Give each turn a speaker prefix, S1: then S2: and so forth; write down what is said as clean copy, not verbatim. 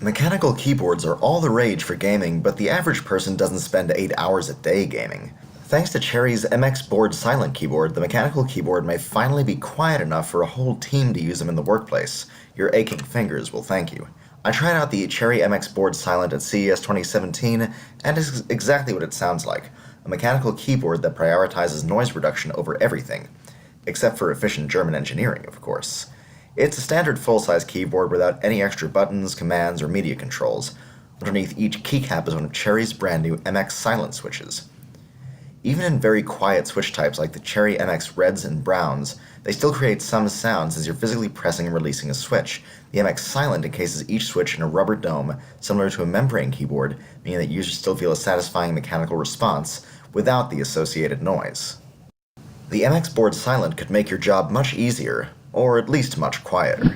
S1: Mechanical keyboards are all the rage for gaming, but the average person doesn't spend 8 hours a day gaming. Thanks to Cherry's MX Board Silent keyboard, the mechanical keyboard may finally be quiet enough for a whole team to use them in the workplace. Your aching fingers will thank you. I tried out the Cherry MX Board Silent at CES 2017, and it's exactly what it sounds like. A mechanical keyboard that prioritizes noise reduction over everything. Except for efficient German engineering, of course. It's a standard full-size keyboard without any extra buttons, commands, or media controls. Underneath each keycap is one of Cherry's brand new MX Silent switches. Even in very quiet switch types like the Cherry MX Reds and Browns, they still create some sounds as you're physically pressing and releasing a switch. The MX Silent encases each switch in a rubber dome, similar to a membrane keyboard, meaning that users still feel a satisfying mechanical response without the associated noise. The MX Board Silent could make your job much easier, or at least much quieter.